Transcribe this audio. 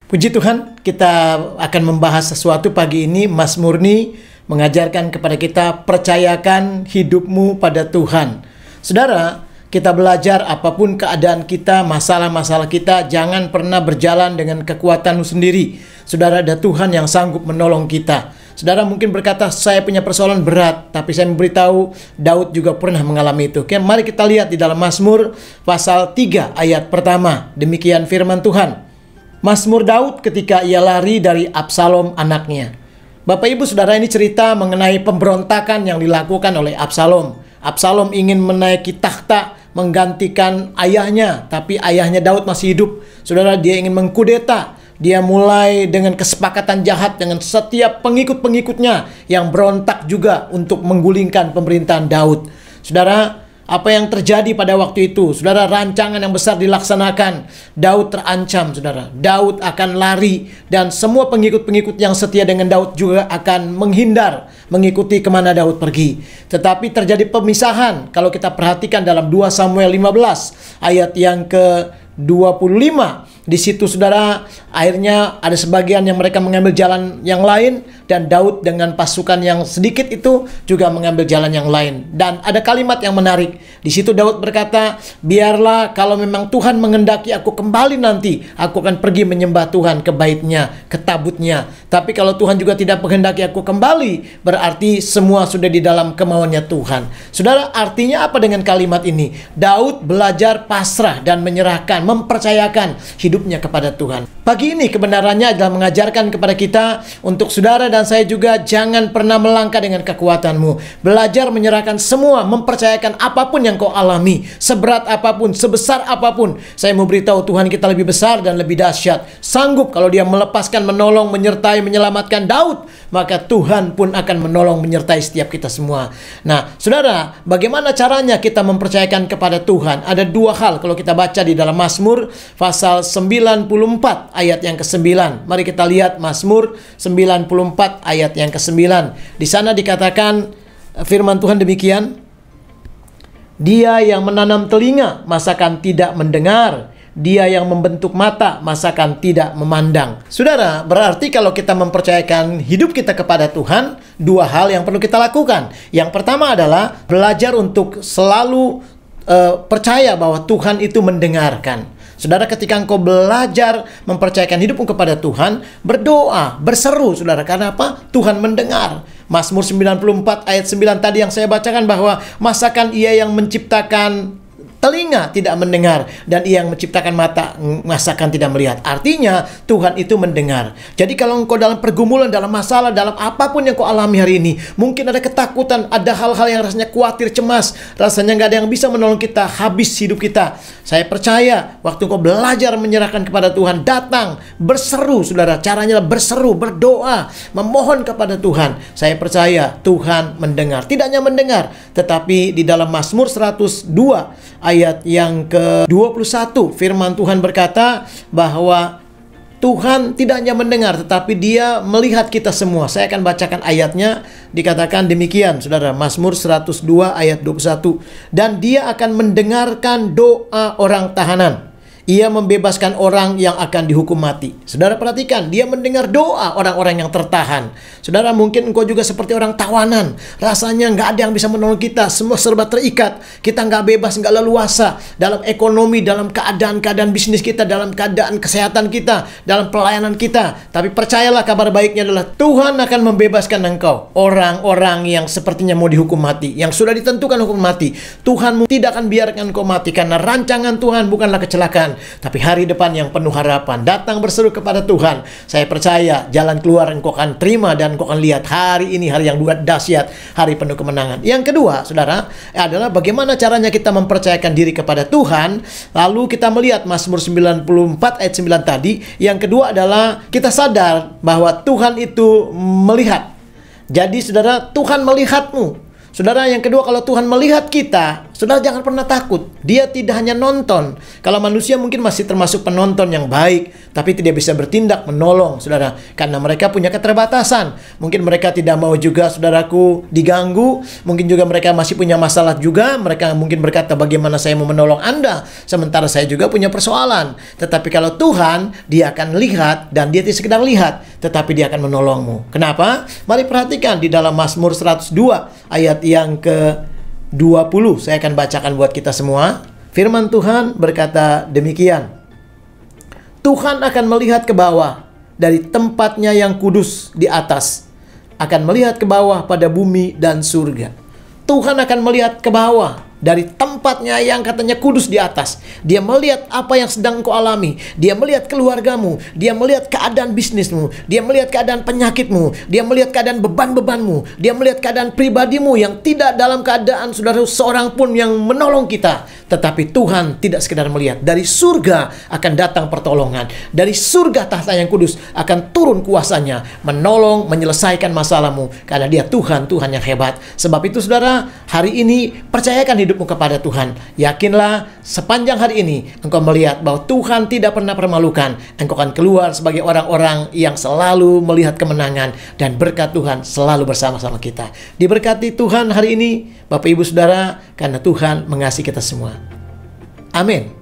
Puji Tuhan, kita akan membahas sesuatu pagi ini. Mas Murni mengajarkan kepada kita, percayakan hidupmu pada Tuhan. Saudara, kita belajar apapun keadaan kita, masalah-masalah kita, jangan pernah berjalan dengan kekuatanmu sendiri. Saudara, ada Tuhan yang sanggup menolong kita. Saudara mungkin berkata, saya punya persoalan berat, tapi saya memberitahu, Daud juga pernah mengalami itu. Oke, mari kita lihat di dalam Mazmur pasal 3 ayat pertama. Demikian firman Tuhan. Mazmur Daud ketika ia lari dari Absalom anaknya. Bapak Ibu Saudara, ini cerita mengenai pemberontakan yang dilakukan oleh Absalom. Absalom ingin menaiki takhta, menggantikan ayahnya, tapi ayahnya Daud masih hidup. Saudara, dia ingin mengkudeta. Dia mulai dengan kesepakatan jahat dengan setiap pengikut-pengikutnya yang berontak juga untuk menggulingkan pemerintahan Daud. Saudara, apa yang terjadi pada waktu itu? Saudara, rancangan yang besar dilaksanakan. Daud terancam, saudara. Daud akan lari dan semua pengikut-pengikut yang setia dengan Daud juga akan menghindar mengikuti kemana Daud pergi. Tetapi terjadi pemisahan. Kalau kita perhatikan dalam 2 Samuel 15 ayat yang ke-25. Di situ saudara, akhirnya ada sebagian yang mereka mengambil jalan yang lain, dan Daud dengan pasukan yang sedikit itu juga mengambil jalan yang lain. Dan ada kalimat yang menarik. Di situ Daud berkata, biarlah kalau memang Tuhan menghendaki aku kembali nanti, aku akan pergi menyembah Tuhan ke baitnya, ke tabutnya. Tapi kalau Tuhan juga tidak menghendaki aku kembali, berarti semua sudah di dalam kemauannya Tuhan. Saudara, artinya apa dengan kalimat ini? Daud belajar pasrah dan menyerahkan, mempercayakan hidupnya kepada Tuhan. Pagi ini kebenarannya adalah mengajarkan kepada kita, untuk saudara dan saya juga, jangan pernah melangkah dengan kekuatanmu. Belajar menyerahkan semua, mempercayakan apapun yang kau alami, seberat apapun, sebesar apapun. Saya mau beritahu, Tuhan kita lebih besar dan lebih dahsyat. Sanggup kalau dia melepaskan, menolong, menyertai, menyelamatkan Daud, maka Tuhan pun akan menolong, menyertai setiap kita semua. Nah, saudara, bagaimana caranya kita mempercayakan kepada Tuhan? Ada 2 hal kalau kita baca di dalam Mazmur pasal 94 ayat yang ke-9. Mari kita lihat Mazmur 94 ayat yang ke-9. Di sana dikatakan firman Tuhan demikian, Dia yang menanam telinga, masakan tidak mendengar? Dia yang membentuk mata, masakan tidak memandang? Saudara, berarti kalau kita mempercayakan hidup kita kepada Tuhan, 2 hal yang perlu kita lakukan. Yang pertama adalah belajar untuk selalu percaya bahwa Tuhan itu mendengarkan. Saudara, ketika engkau belajar mempercayakan hidupmu kepada Tuhan, berdoa, berseru, saudara. Karena apa? Tuhan mendengar. Mazmur 94 ayat 9 tadi yang saya bacakan, bahwa masakan ia yang menciptakan telinga tidak mendengar, dan ia yang menciptakan mata masakan tidak melihat. Artinya Tuhan itu mendengar. Jadi kalau engkau dalam pergumulan, dalam masalah, dalam apapun yang kau alami hari ini, mungkin ada ketakutan, ada hal-hal yang rasanya khawatir, cemas, rasanya nggak ada yang bisa menolong kita, habis hidup kita. Saya percaya waktu engkau belajar menyerahkan kepada Tuhan, datang, berseru, saudara. Caranya berseru, berdoa, memohon kepada Tuhan. Saya percaya Tuhan mendengar. Tidak hanya mendengar, tetapi di dalam Mazmur 102 ayat yang ke-21, firman Tuhan berkata bahwa Tuhan tidak hanya mendengar, tetapi Dia melihat kita semua. Saya akan bacakan ayatnya. Dikatakan demikian, saudara, Mazmur 102 ayat 21. Dan Dia akan mendengarkan doa orang tahanan. Ia membebaskan orang yang akan dihukum mati. Saudara perhatikan, Dia mendengar doa orang-orang yang tertahan. Saudara, mungkin engkau juga seperti orang tawanan. Rasanya nggak ada yang bisa menolong kita. Semua serba terikat. Kita nggak bebas, nggak leluasa. Dalam ekonomi, dalam keadaan-keadaan bisnis kita, dalam keadaan kesehatan kita, dalam pelayanan kita. Tapi percayalah, kabar baiknya adalah Tuhan akan membebaskan engkau. Orang-orang yang sepertinya mau dihukum mati, yang sudah ditentukan hukum mati, Tuhan tidak akan biarkan engkau mati. Karena rancangan Tuhan bukanlah kecelakaan, tapi hari depan yang penuh harapan. Datang berseru kepada Tuhan. Saya percaya jalan keluar engkau akan terima, dan engkau akan lihat hari ini hari yang dahsyat, hari penuh kemenangan. Yang kedua, saudara, adalah bagaimana caranya kita mempercayakan diri kepada Tuhan. Lalu kita melihat Mazmur 94 ayat 9 tadi. Yang kedua adalah kita sadar bahwa Tuhan itu melihat. Jadi saudara, Tuhan melihatmu. Saudara, yang kedua, kalau Tuhan melihat kita, Saudara jangan pernah takut. Dia tidak hanya nonton. Kalau manusia mungkin masih termasuk penonton yang baik, tapi tidak bisa bertindak menolong, saudara. Karena mereka punya keterbatasan. Mungkin mereka tidak mau juga, saudaraku, diganggu. Mungkin juga mereka masih punya masalah juga. Mereka mungkin berkata, bagaimana saya mau menolong Anda, sementara saya juga punya persoalan. Tetapi kalau Tuhan, dia akan lihat, dan dia tidak sekedar lihat, tetapi dia akan menolongmu. Kenapa? Mari perhatikan di dalam Mazmur 102 ayat yang ke-20. Saya akan bacakan buat kita semua. Firman Tuhan berkata demikian. Tuhan akan melihat ke bawah dari tempatnya yang kudus di atas, akan melihat ke bawah pada bumi dan surga. Tuhan akan melihat ke bawah dari tempatnya yang katanya kudus di atas. Dia melihat apa yang sedang kau alami. Dia melihat keluargamu. Dia melihat keadaan bisnismu. Dia melihat keadaan penyakitmu. Dia melihat keadaan beban-bebanmu. Dia melihat keadaan pribadimu yang tidak dalam keadaan saudara seorang pun yang menolong kita. Tetapi Tuhan tidak sekedar melihat. Dari surga akan datang pertolongan. Dari surga tahta yang kudus akan turun kuasanya, menolong, menyelesaikan masalahmu. Karena dia Tuhan, Tuhan yang hebat. Sebab itu saudara, hari ini percayakan hidupmu kepada Tuhan. Yakinlah sepanjang hari ini engkau melihat bahwa Tuhan tidak pernah permalukan. Engkau akan keluar sebagai orang-orang yang selalu melihat kemenangan, dan berkat Tuhan selalu bersama-sama kita. Diberkati Tuhan hari ini Bapak Ibu Saudara, karena Tuhan mengasihi kita semua. Amin.